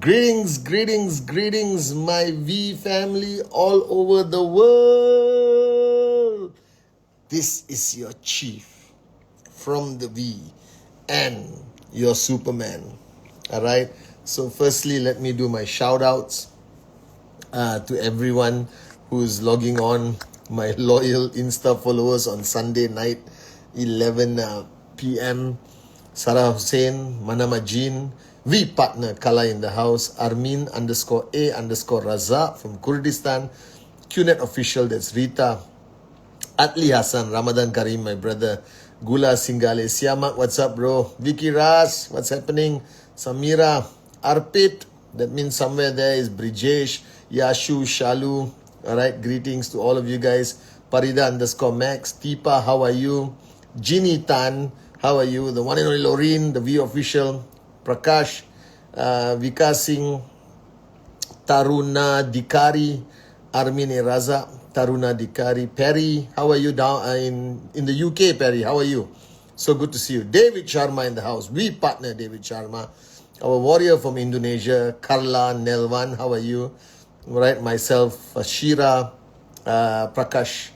Greetings, greetings, greetings, my V family all over the world. This is your chief from the V and your Superman. All right. So, firstly, let me do my shout outs to everyone who's logging on, my loyal Insta followers on Sunday night, 11 p.m. Sarah Hussein, Manama Jean, V partner Kala in the house, Armin _A_ Raza from Kurdistan, QNet official, that's Rita, Atli Hassan, Ramadan Karim, my brother, Gula Singhale, Siamak, what's up, bro? Vicky Ras, what's happening? Samira, Arpit, that means somewhere there is Brijesh, Yashu, Shalu, all right, greetings to all of you guys. Parida _Max, Tipa, how are you? Ginny Tan, how are you? The one and only Loreen, the V official, Prakash, Vikas Singh, Taruna Dikari, Armin Raza, Taruna Dikari, Perry, how are you down in the UK, Perry? How are you? So good to see you. David Sharma in the house. We partner David Sharma. Our warrior from Indonesia, Carla Nelvan, how are you? All right, myself, Shira, Prakash,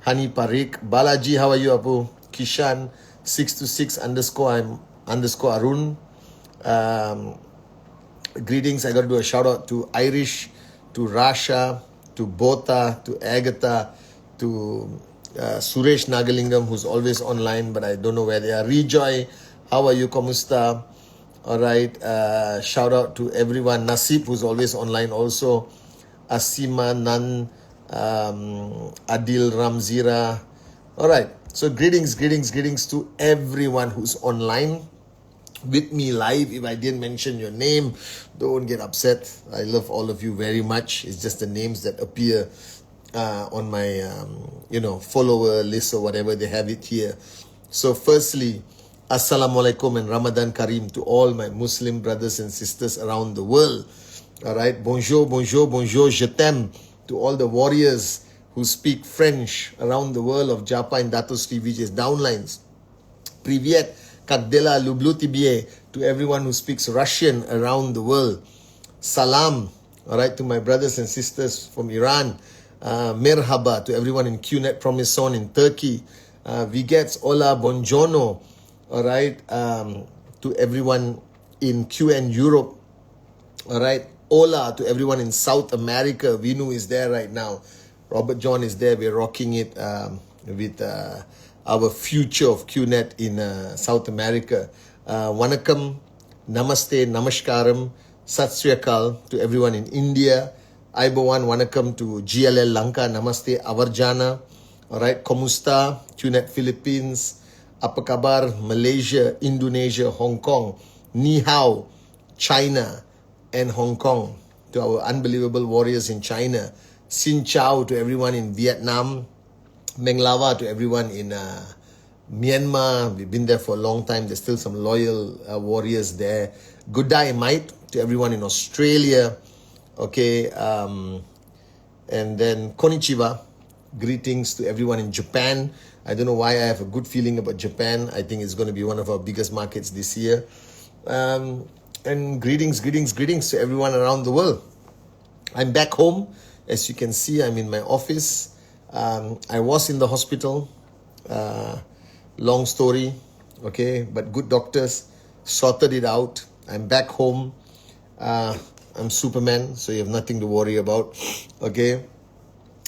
Hani Parik, Balaji, how are you, Apu? Kishan, 626 _ I'm _ Arun. Greetings. I got to do a shout out to Irish, to Rasha, to Bota, to Agatha, to Suresh Nagalingam, who's always online, but I don't know where they are. Rejoy, how are you? Kamusta? All right. Shout out to everyone. Nasib, who's always online also. Asima Nan, Adil Ramzira. All right. So greetings to everyone who's online with me live. If I didn't mention your name, don't get upset. I love all of you very much. It's just the names that appear on my follower list or whatever, they have it here. So firstly, Assalamualaikum and Ramadan Kareem to all my Muslim brothers and sisters around the world. All right, bonjour, je t'aime to all the warriors who speak French around the world of Japa and Dato Sri Vijay's downlines. Privyet, как дела, люблю тебя, to everyone who speaks Russian around the world. Salam, all right, to my brothers and sisters from Iran. Merhaba to everyone in QNet Promison in Turkey. Vigets, hola, buongiorno, all right, to everyone in QN Europe, all right. Hola to everyone in South America. Vinu is there right now. Robert John is there. We're rocking it with our future of QNet in South America. Vanakkam, Namaste, Namaskaram, Sat Sri Akal to everyone in India. Aibawan, Vanakkam to GLL Lanka, Namaste, Avarjana. All right, Komusta, QNet Philippines. Apa kabar, Malaysia, Indonesia, Hong Kong. Ni hao, China and Hong Kong, to our unbelievable warriors in China. Xin Chao to everyone in Vietnam. Meng Lava to everyone in Myanmar. We've been there for a long time. There's still some loyal warriors there. Good day, mate, to everyone in Australia. Okay, and then konnichiwa. Greetings to everyone in Japan. I don't know why I have a good feeling about Japan. I think it's going to be one of our biggest markets this year. And greetings to everyone around the world. I'm back home. As you can see, I'm in my office. I was in the hospital. Long story, okay, but good doctors sorted it out. I'm back home. I'm Superman, so you have nothing to worry about, okay.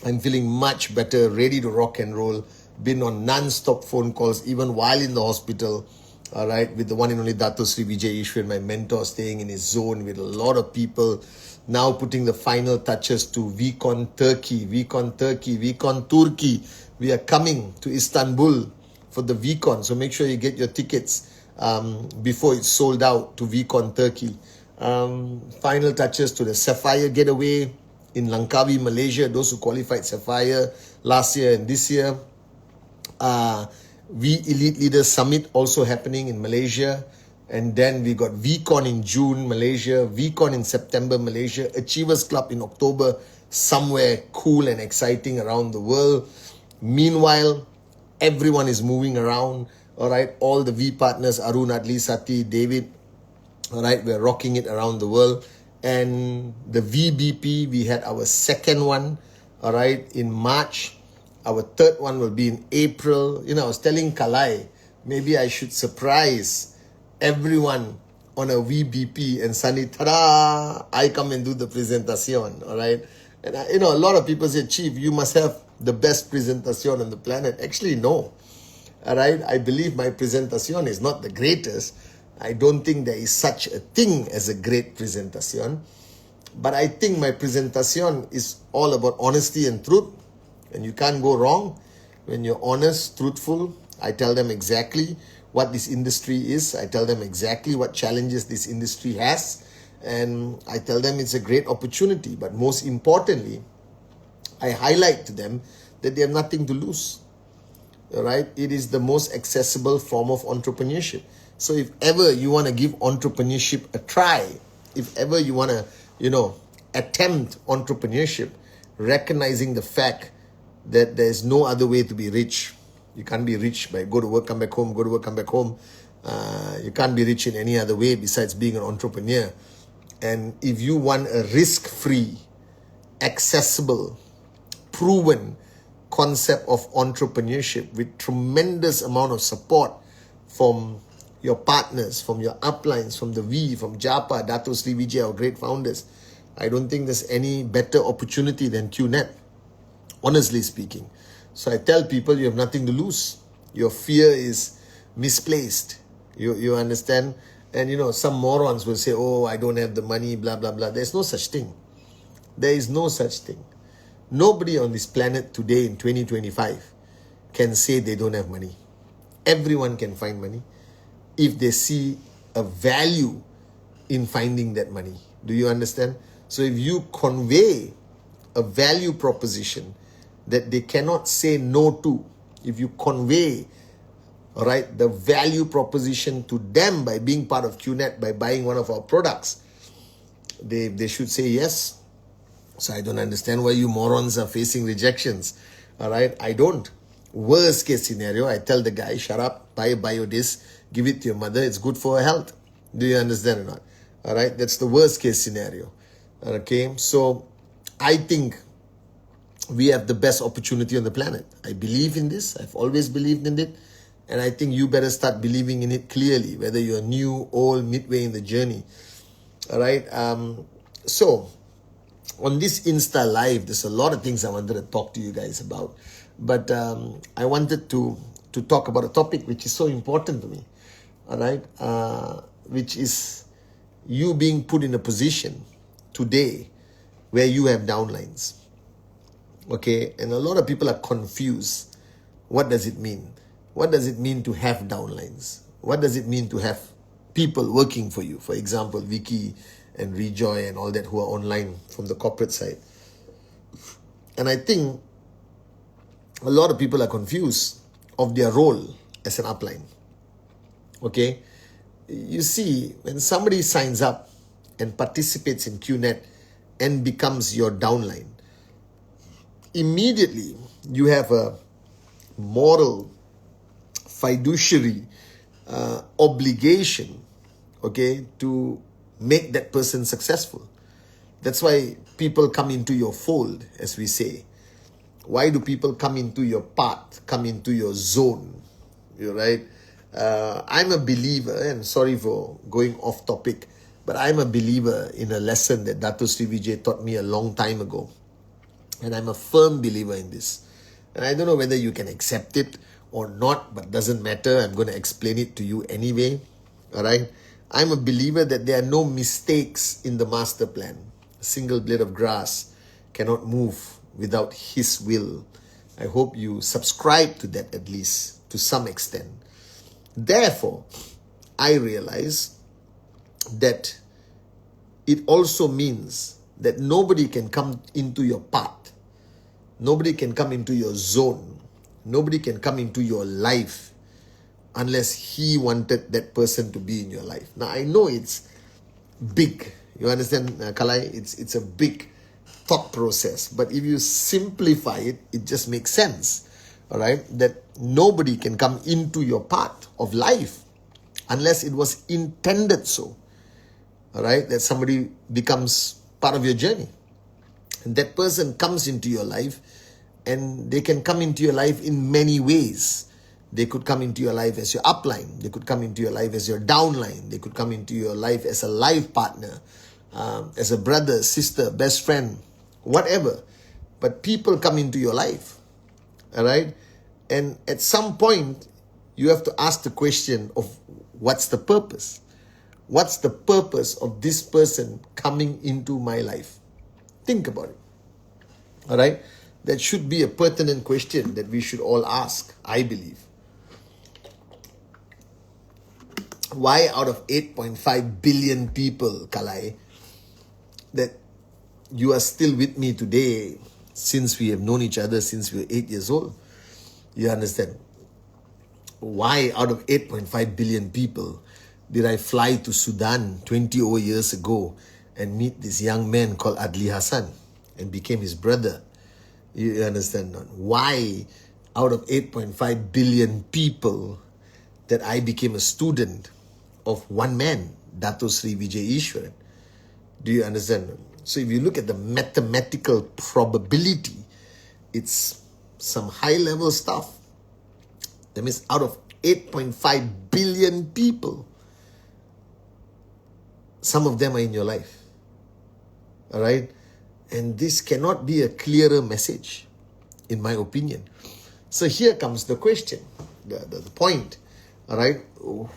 I'm feeling much better, ready to rock and roll. Been on non-stop phone calls even while in the hospital. All right, with the one and only Dato Sri Vijay Ishwar, my mentor, staying in his zone with a lot of people. Now putting the final touches to VCon Turkey. We are coming to Istanbul for the VCon. So make sure you get your tickets before it's sold out to VCon Turkey. Final touches to the Sapphire Getaway in Langkawi, Malaysia. Those who qualified Sapphire last year and this year. We Elite Leaders Summit also happening in Malaysia. And then we got VCon in June, Malaysia. VCon in September, Malaysia. Achievers Club in October, somewhere cool and exciting around the world. Meanwhile, everyone is moving around. All right, all the V partners, Arun, Adli, Sati, David. All right, we're rocking it around the world. And the VBP, we had our second one, all right, in March. Our third one will be in April. I was telling Kalai, maybe I should surprise everyone on a VBP, and suddenly, ta-da, I come and do the presentation, all right? And, a lot of people say, Chief, you must have the best presentation on the planet. Actually, no, all right? I believe my presentation is not the greatest. I don't think there is such a thing as a great presentation. But I think my presentation is all about honesty and truth. And you can't go wrong when you're honest, truthful. I tell them exactly what this industry is. I tell them exactly what challenges this industry has. And I tell them it's a great opportunity. But most importantly, I highlight to them that they have nothing to lose. All right? It is the most accessible form of entrepreneurship. So if ever you want to give entrepreneurship a try, if ever you want to, attempt entrepreneurship, recognizing the fact that there's no other way to be rich. You can't be rich by go to work, come back home, go to work, come back home. You can't be rich in any other way besides being an entrepreneur. And if you want a risk-free, accessible, proven concept of entrepreneurship with tremendous amount of support from your partners, from your uplines, from the V, from Japa, Dato Sri Vijay, our great founders, I don't think there's any better opportunity than QNet, honestly speaking. So I tell people you have nothing to lose. Your fear is misplaced. You understand? And some morons will say, oh, I don't have the money, blah, blah, blah. There's no such thing. There is no such thing. Nobody on this planet today in 2025 can say they don't have money. Everyone can find money if they see a value in finding that money. Do you understand? So if you convey a value proposition that they cannot say no to, if you convey, all right, the value proposition to them by being part of QNet, by buying one of our products, they should say yes. So I don't understand why you morons are facing rejections. All right, I don't. Worst case scenario, I tell the guy, shut up, buy a biodisc, give it to your mother, it's good for her health. Do you understand or not? All right, that's the worst case scenario. Okay, so I think we have the best opportunity on the planet. I believe in this. I've always believed in it. And I think you better start believing in it clearly, whether you're new, old, midway in the journey. All right. So on this Insta Live, there's a lot of things I wanted to talk to you guys about. But I wanted to talk about a topic which is so important to me. All right. Which is you being put in a position today where you have downlines. Okay, and a lot of people are confused. What does it mean? What does it mean to have downlines? What does it mean to have people working for you? For example, Vicky and Rejoy and all that who are online from the corporate side. And I think a lot of people are confused of their role as an upline. Okay, you see, when somebody signs up and participates in QNet and becomes your downline, immediately you have a moral, fiduciary obligation, okay, to make that person successful. That's why people come into your fold, as we say. Why do people come into your path, come into your zone? You're right. I'm a believer, and sorry for going off topic, but I'm a believer in a lesson that Dato Sri Vijay taught me a long time ago. And I'm a firm believer in this. And I don't know whether you can accept it or not, but doesn't matter. I'm going to explain it to you anyway. All right. I'm a believer that there are no mistakes in the master plan. A single blade of grass cannot move without his will. I hope you subscribe to that at least to some extent. Therefore, I realize that it also means that nobody can come into your path. Nobody can come into your zone. Nobody can come into your life unless he wanted that person to be in your life. Now, I know it's big. You understand, Kalai? It's a big thought process. But if you simplify it, it just makes sense. All right? That nobody can come into your path of life unless it was intended so. all right, that somebody becomes part of your journey. And that person comes into your life, and they can come into your life in many ways. They could come into your life as your upline. They could come into your life as your downline. They could come into your life as a life partner, as a brother, sister, best friend, whatever. But people come into your life, all right? And at some point, you have to ask the question of what's the purpose? What's the purpose of this person coming into my life? Think about it, all right? That should be a pertinent question that we should all ask, I believe. Why out of 8.5 billion people, Kalai, that you are still with me today since we have known each other since we were 8 years old? You understand? Why out of 8.5 billion people did I fly to Sudan 20 over years ago and meet this young man called Adli Hassan and became his brother? You understand? Why out of 8.5 billion people that I became a student of one man, Dato Sri Vijay Ishwaran? Do you understand? So if you look at the mathematical probability, it's some high level stuff. That means out of 8.5 billion people, some of them are in your life. All right? And this cannot be a clearer message, in my opinion. So here comes the question, the point. All right?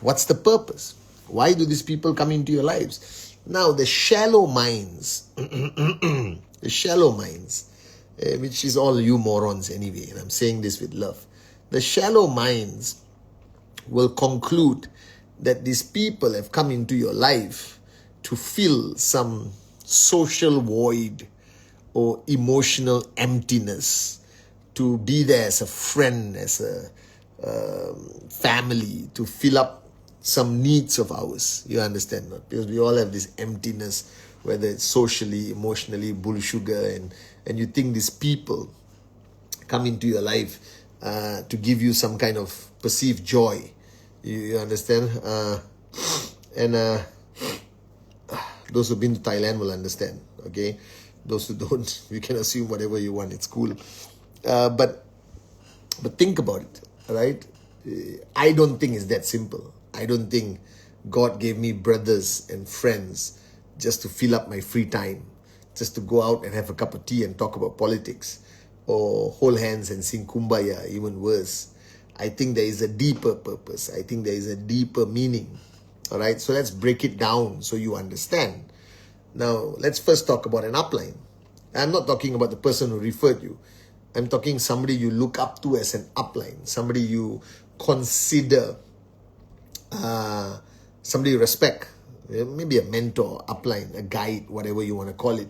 What's the purpose? Why do these people come into your lives? Now, the shallow minds, which is all you morons anyway, and I'm saying this with love. The shallow minds will conclude that these people have come into your life to fill some social void or emotional emptiness, to be there as a friend, as a family, to fill up some needs of ours. You understand? Not? Because we all have this emptiness, whether it's socially, emotionally, bull sugar, and you think these people come into your life to give you some kind of perceived joy. You understand? And those who've been to Thailand will understand, okay? Those who don't, you can assume whatever you want. It's cool. But think about it, all right? I don't think it's that simple. I don't think God gave me brothers and friends just to fill up my free time, just to go out and have a cup of tea and talk about politics, or hold hands and sing Kumbaya, even worse. I think there is a deeper purpose. I think there is a deeper meaning. All right, so let's break it down so you understand. Now, let's first talk about an upline. I'm not talking about the person who referred you. I'm talking somebody you look up to as an upline, somebody you consider, somebody you respect, maybe a mentor, upline, a guide, whatever you want to call it.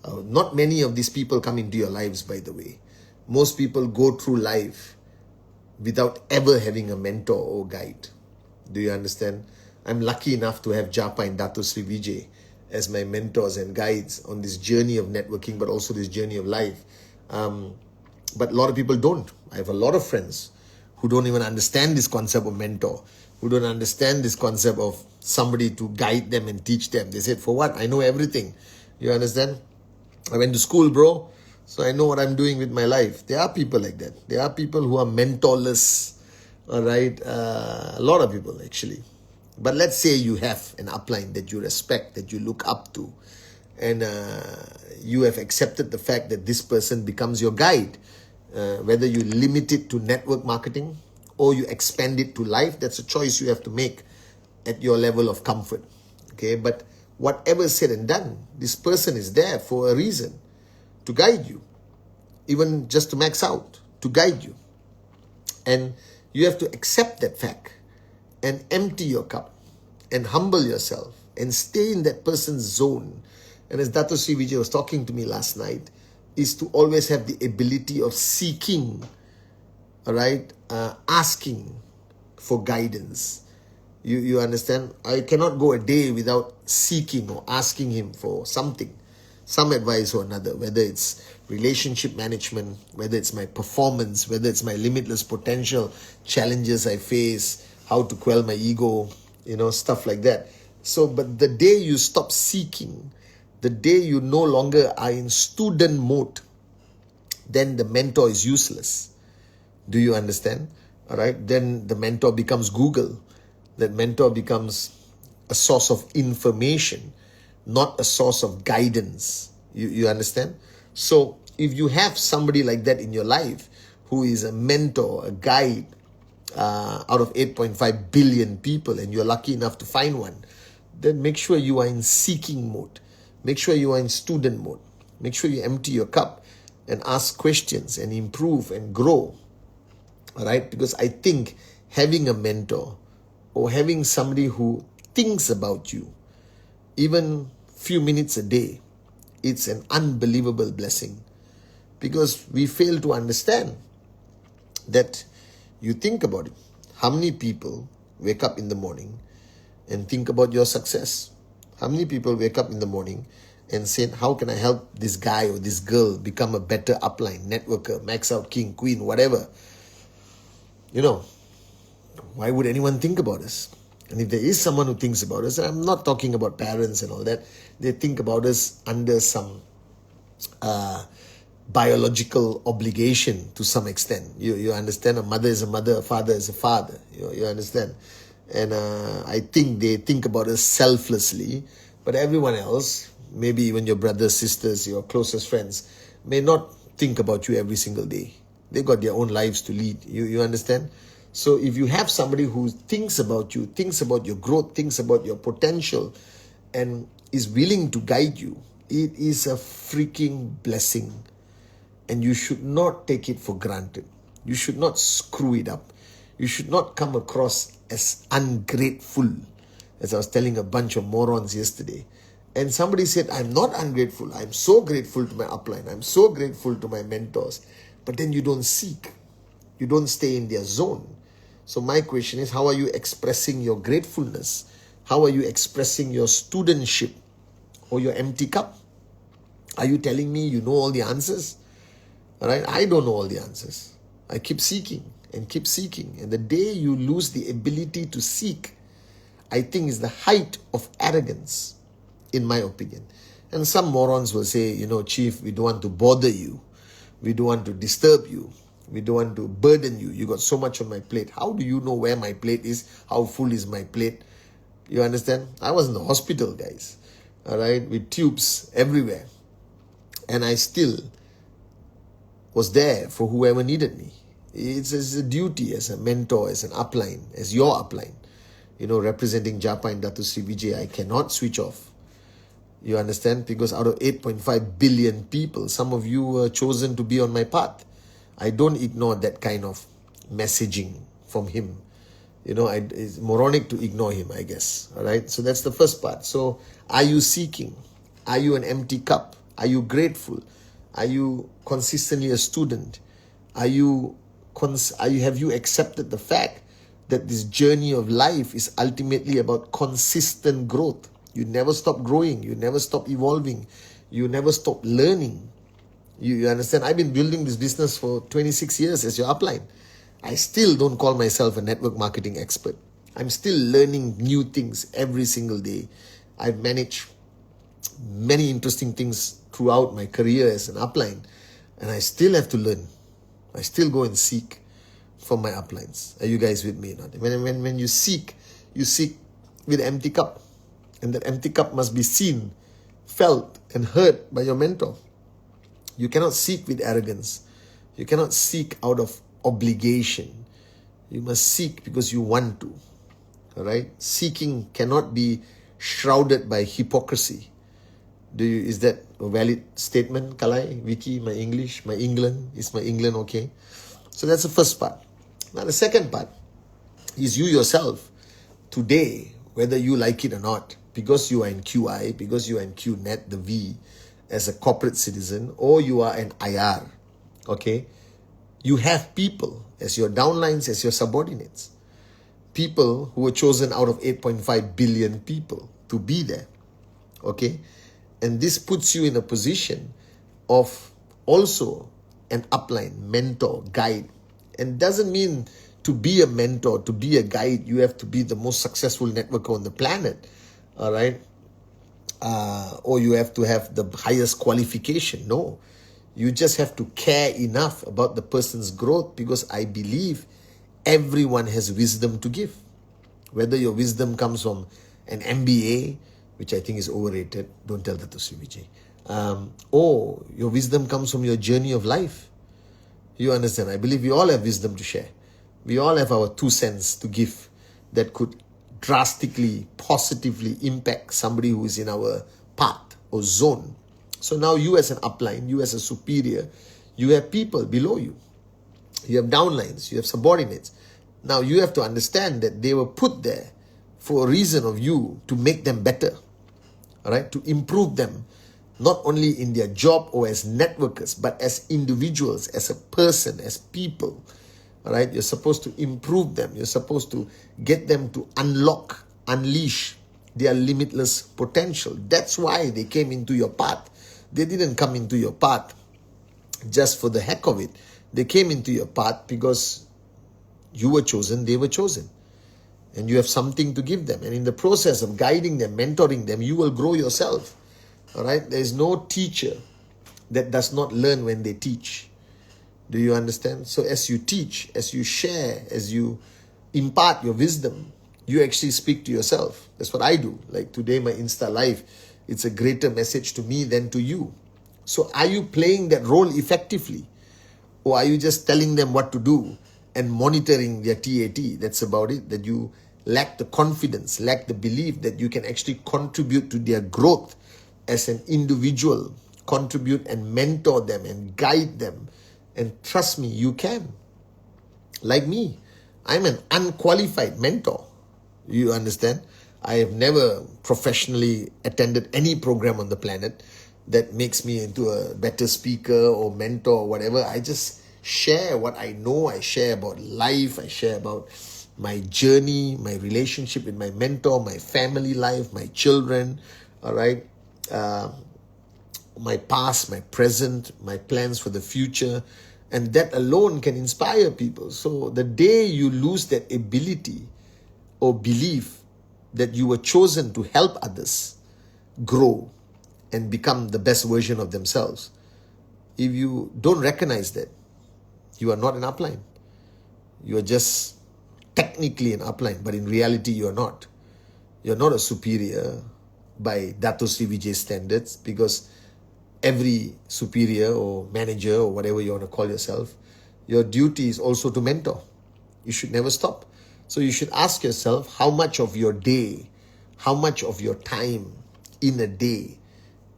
Not many of these people come into your lives, by the way. Most people go through life without ever having a mentor or guide. Do you understand? I'm lucky enough to have Japa and Dato Sri Vijay as my mentors and guides on this journey of networking, but also this journey of life. But a lot of people don't. I have a lot of friends who don't even understand this concept of mentor, who don't understand this concept of somebody to guide them and teach them. They said, for what? I know everything. You understand? I went to school, bro, so I know what I'm doing with my life. There are people like that. There are people who are mentorless, all right? A lot of people, actually. But let's say you have an upline that you respect, that you look up to, and you have accepted the fact that this person becomes your guide. Whether you limit it to network marketing or you expand it to life, that's a choice you have to make at your level of comfort. Okay, but whatever is said and done, this person is there for a reason, to guide you, even just to max out, to guide you. And you have to accept that fact and empty your cup and humble yourself and stay in that person's zone. And as Dato Sri Vijay was talking to me last night, is to always have the ability of seeking, all right, asking for guidance. You understand? I cannot go a day without seeking or asking him for something, some advice or another, whether it's relationship management, whether it's my performance, whether it's my limitless potential, challenges I face, how to quell my ego, stuff like that. So, but the day you stop seeking, the day you no longer are in student mode, then the mentor is useless. Do you understand? All right. Then the mentor becomes Google. That mentor becomes a source of information, not a source of guidance. You understand? So if you have somebody like that in your life, who is a mentor, a guide, out of 8.5 billion people, and you're lucky enough to find one, then make sure you are in seeking mode. Make sure you are in student mode. Make sure you empty your cup and ask questions and improve and grow. All right? Because I think having a mentor or having somebody who thinks about you, even few minutes a day, it's an unbelievable blessing. Because we fail to understand that. You think about it. How many people wake up in the morning and think about your success? How many people wake up in the morning and say, how can I help this guy or this girl become a better upline, networker, max out, king, queen, whatever? You know, why would anyone think about us? And if there is someone who thinks about us, and I'm not talking about parents and all that, they think about us under some biological obligation to some extent. You understand? A mother is a mother, a father is a father. You understand? And I think they think about us selflessly, but everyone else, maybe even your brothers, sisters, your closest friends, may not think about you every single day. They got their own lives to lead. You understand? So if you have somebody who thinks about you, thinks about your growth, thinks about your potential, and is willing to guide you, it is a freaking blessing. And you should not take it for granted. You should not screw it up. You should not come across as ungrateful, as I was telling a bunch of morons yesterday. And somebody said, I'm not ungrateful. I'm so grateful to my upline. I'm so grateful to my mentors. But then you don't seek. You don't stay in their zone. So my question is, how are you expressing your gratefulness? How are you expressing your studentship or your empty cup? Are you telling me you know all the answers? All right, I don't know all the answers. I keep seeking and keep seeking. And the day you lose the ability to seek, I think is the height of arrogance, in my opinion. And some morons will say, Chief, we don't want to bother you. We don't want to disturb you. We don't want to burden you. You got so much on my plate. How do you know where my plate is? How full is my plate? You understand? I was in the hospital, guys. All right, with tubes everywhere. And I still was there for whoever needed me. It's a duty as a mentor, as an upline, as your upline. Representing Japa and Datu Sri Vijay, I cannot switch off. You understand? Because out of 8.5 billion people, some of you were chosen to be on my path. I don't ignore that kind of messaging from him. It's moronic to ignore him, I guess. All right? So that's the first part. So are you seeking? Are you an empty cup? Are you grateful? Are you consistently a student? Have you accepted the fact that this journey of life is ultimately about consistent growth? You never stop growing. You never stop evolving. You never stop learning. You understand? I've been building this business for 26 years as your upline. I still don't call myself a network marketing expert. I'm still learning new things every single day. I've managed many interesting things throughout my career as an upline, and I still have to learn. I still go and seek for my uplines. Are you guys with me? When you seek with an empty cup, and that empty cup must be seen, felt, and heard by your mentor. You cannot seek with arrogance. You cannot seek out of obligation. You must seek because you want to. All right? Seeking cannot be shrouded by hypocrisy. Is that a valid statement, Kalai, Vicky, my English, my England? Is my England okay? So that's the first part. Now the second part is you yourself today, whether you like it or not, because you are in QI, because you are in QNet, the V, as a corporate citizen, or you are an IR, okay? You have people as your downlines, as your subordinates. People who were chosen out of 8.5 billion people to be there, okay? And this puts you in a position of also an upline, mentor, guide. And doesn't mean to be a mentor, to be a guide, you have to be the most successful networker on the planet. all right? Or you have to have the highest qualification. No, you just have to care enough about the person's growth, because I believe everyone has wisdom to give. Whether your wisdom comes from an MBA, which I think is overrated, don't tell that to Sri Vijay, or your wisdom comes from your journey of life. You understand? I believe we all have wisdom to share. We all have our 2 cents to give that could drastically, positively impact somebody who is in our path or zone. So now you as an upline, you as a superior, you have people below you. You have downlines, you have subordinates. Now you have to understand that they were put there for a reason of you to make them better. All right, to improve them, not only in their job or as networkers, but as individuals, as a person, as people. All right, you're supposed to improve them. You're supposed to get them to unlock, unleash their limitless potential. That's why they came into your path. They didn't come into your path just for the heck of it. They came into your path because you were chosen, they were chosen. And you have something to give them. And in the process of guiding them, mentoring them, you will grow yourself. All right? There is no teacher that does not learn when they teach. Do you understand? So as you teach, as you share, as you impart your wisdom, you actually speak to yourself. That's what I do. Like today, my Insta Live, it's a greater message to me than to you. So are you playing that role effectively? Or are you just telling them what to do and monitoring their TAT? That's about it. That you lack the confidence, lack the belief that you can actually contribute to their growth as an individual, contribute and mentor them and guide them. And trust me, you can. Like me, I'm an unqualified mentor. You understand? I have never professionally attended any program on the planet that makes me into a better speaker or mentor or whatever. I just share what I know. I share about life. I share about my journey, my relationship with my mentor, my family life, my children, all right? My past, my present, my plans for the future. And that alone can inspire people. So the day you lose that ability or belief that you were chosen to help others grow and become the best version of themselves, if you don't recognize that, you are not an upline. You are just technically an upline, but in reality, you are not. You're not a superior by Dato Sri Vijay standards, because every superior or manager or whatever you want to call yourself, your duty is also to mentor. You should never stop. So you should ask yourself, how much of your day, how much of your time in a day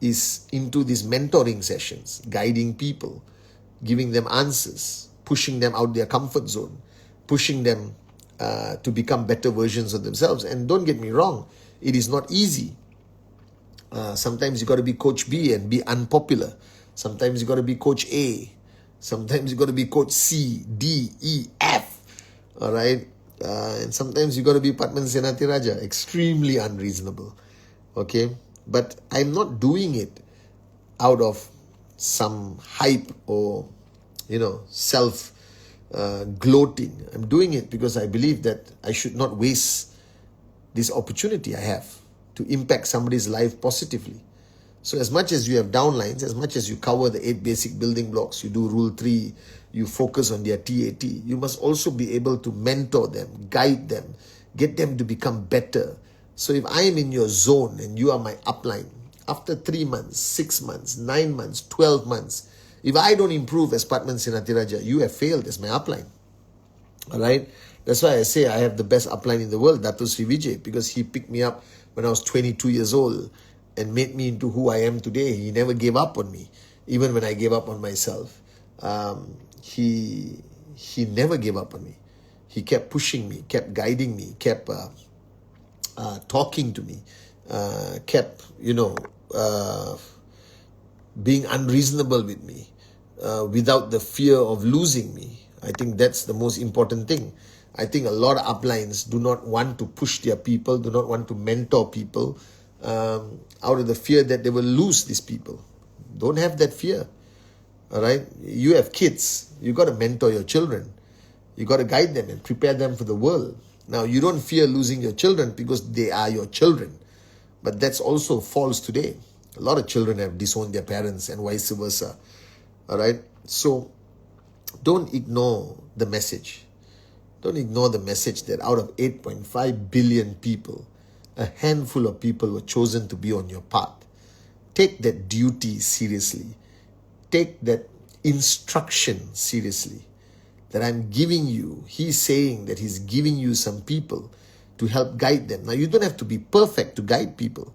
is into these mentoring sessions, guiding people, giving them answers, pushing them out their comfort zone, pushing them to become better versions of themselves. And don't get me wrong, it is not easy. Sometimes you got to be Coach B and be unpopular. Sometimes you got to be Coach A. Sometimes you got to be Coach C, D, E, F. All right? And sometimes you got to be Padman Senati Raja. Extremely unreasonable. Okay? But I'm not doing it out of some hype or, self gloating. I'm doing it because I believe that I should not waste this opportunity I have to impact somebody's life positively. So as much as you have downlines, as much as you cover the 8 basic building blocks, you do rule 3, you focus on their TAT, you must also be able to mentor them, guide them, get them to become better. So if I am in your zone and you are my upline, after 3 months, 6 months, 9 months, 12 months, if I don't improve as Padman Sinatiraja, you have failed as my upline. All right? That's why I say I have the best upline in the world, Dato Sri Vijay, because he picked me up when I was 22 years old and made me into who I am today. He never gave up on me, even when I gave up on myself. He never gave up on me. He kept pushing me, kept guiding me, kept talking to me, kept, being unreasonable with me, without the fear of losing me. I think that's the most important thing. I think a lot of uplines do not want to push their people, do not want to mentor people, out of the fear that they will lose these people. Don't have that fear. All right? You have kids. You got to mentor your children. You got to guide them and prepare them for the world. Now, you don't fear losing your children because they are your children. But that's also false today. A lot of children have disowned their parents and vice versa. All right. So don't ignore the message. Don't ignore the message that out of 8.5 billion people, a handful of people were chosen to be on your path. Take that duty seriously. Take that instruction seriously that I'm giving you. He's saying that he's giving you some people to help guide them. Now, you don't have to be perfect to guide people.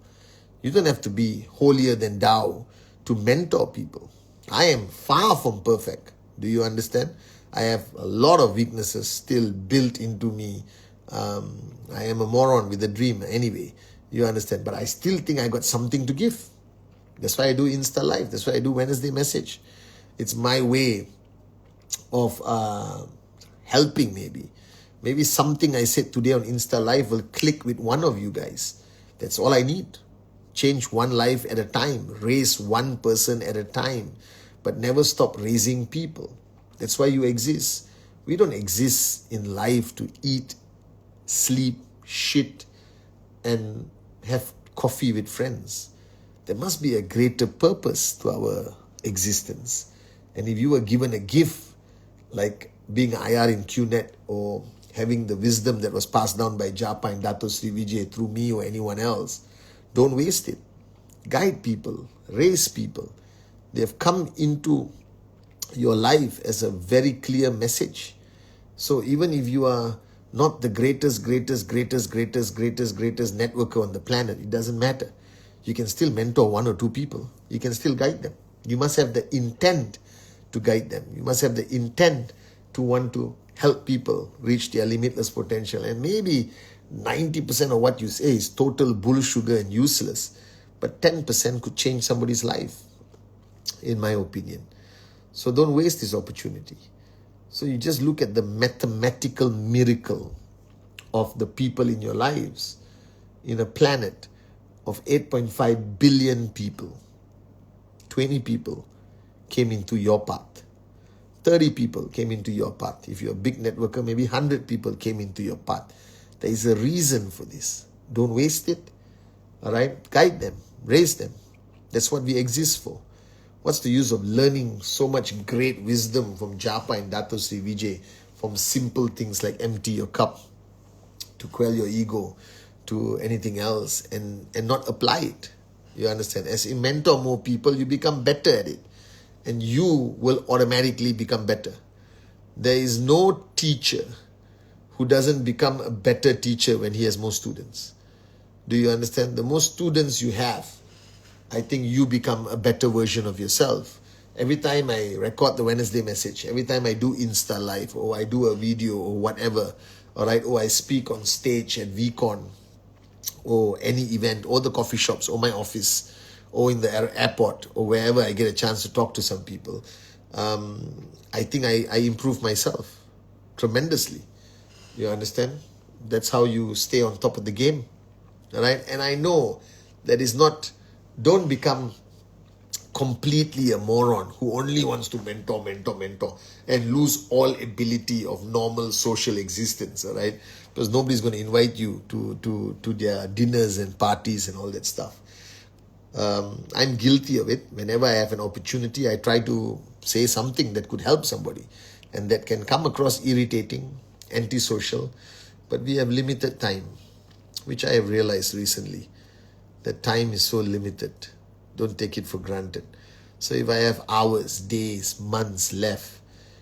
You don't have to be holier than thou to mentor people. I am far from perfect. Do you understand? I have a lot of weaknesses still built into me. I am a moron with a dream anyway. You understand? But I still think I got something to give. That's why I do Insta Live. That's why I do Wednesday Message. It's my way of helping maybe. Maybe something I said today on Insta Live will click with one of you guys. That's all I need. Change one life at a time. Raise one person at a time. But never stop raising people. That's why you exist. We don't exist in life to eat, sleep, shit, and have coffee with friends. There must be a greater purpose to our existence. And if you were given a gift, like being IR in QNet or having the wisdom that was passed down by Japa and Dato Sri Vijay through me or anyone else, don't waste it. Guide people, raise people. They have come into your life as a very clear message. So even if you are not the greatest networker on the planet, it doesn't matter. You can still mentor one or two people. You can still guide them. You must have the intent to guide them. You must have the intent to want to help people reach their limitless potential. And maybe 90% of what you say is total bull sugar and useless, but 10% could change somebody's life, in my opinion. So don't waste this opportunity. So you just look at the mathematical miracle of the people in your lives in a planet of 8.5 billion people. 20 people came into your path. 30 people came into your path. If you're a big networker, maybe 100 people came into your path. There is a reason for this. Don't waste it. All right? Guide them. Raise them. That's what we exist for. What's the use of learning so much great wisdom from Japa and Dato Sri Vijay, from simple things like empty your cup, to quell your ego, to anything else, and not apply it? You understand? As you mentor more people, you become better at it. And you will automatically become better. There is no teacher who doesn't become a better teacher when he has more students. Do you understand? The more students you have, I think you become a better version of yourself. Every time I record the Wednesday Message, every time I do Insta Live, or I do a video or whatever, all right, or I speak on stage at VCon, or any event, or the coffee shops, or my office, or in the airport, or wherever I get a chance to talk to some people, I think I improve myself tremendously. You understand? That's how you stay on top of the game. All right? And I know that is not... Don't become completely a moron who only wants to mentor, and lose all ability of normal social existence, all right? Because nobody's going to invite you to their dinners and parties and all that stuff. I'm guilty of it. Whenever I have an opportunity, I try to say something that could help somebody, and that can come across irritating, antisocial, but we have limited time, which I have realized recently. That time is so limited. Don't take it for granted. So if I have hours, days, months left,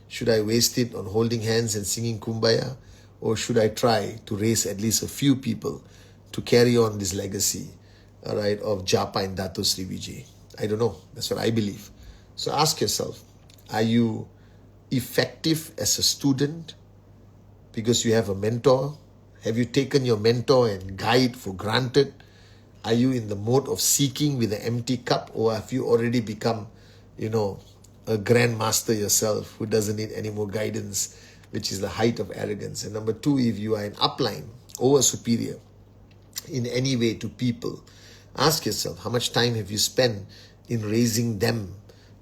should I waste it on holding hands and singing Kumbaya? Or should I try to raise at least a few people to carry on this legacy, all right, of Japa and Dato Sri Vijay? I don't know. That's what I believe. So ask yourself, are you effective as a student because you have a mentor? Have you taken your mentor and guide for granted? Are you in the mode of seeking with an empty cup, or have you already become, a grandmaster yourself who doesn't need any more guidance, which is the height of arrogance? And number two, if you are an upline or a superior in any way to people, ask yourself, how much time have you spent in raising them?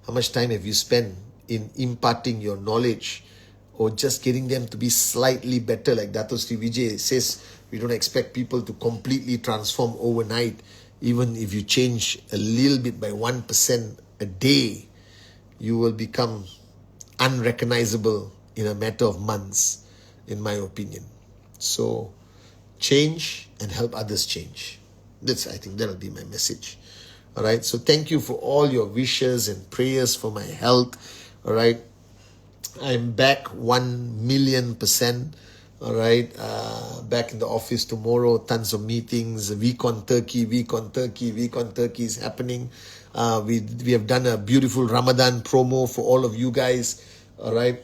How much time have you spent in imparting your knowledge, or just getting them to be slightly better? Like Dato Sri Vijay says, we don't expect people to completely transform overnight. even if you change a little bit by 1% a day, you will become unrecognizable in a matter of months, in my opinion. So change and help others change. I think that'll be my message. All right. So thank you for all your wishes and prayers for my health. All right. I'm back 1,000,000%. All right. Back in the office tomorrow. Tons of meetings. Week on Turkey is happening. We have done a beautiful Ramadan promo for all of you guys. All right.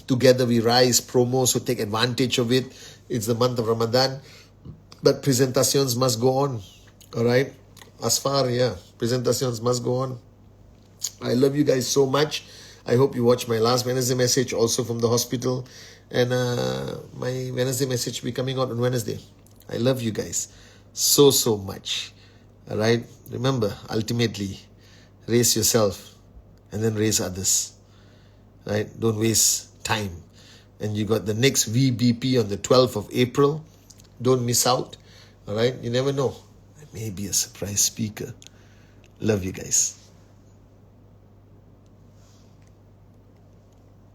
Together we rise promo, so take advantage of it. It's the month of Ramadan, but presentations must go on. All right. Asfar, yeah, presentations must go on. I love you guys so much. I hope you watch my last Wednesday message also from the hospital. And my Wednesday message will be coming out on Wednesday. I love you guys so much. All right. Remember, ultimately, raise yourself and then raise others. Right? Don't waste time. And you got the next VBP on the 12th of April. Don't miss out. All right. You never know. I may be a surprise speaker. Love you guys.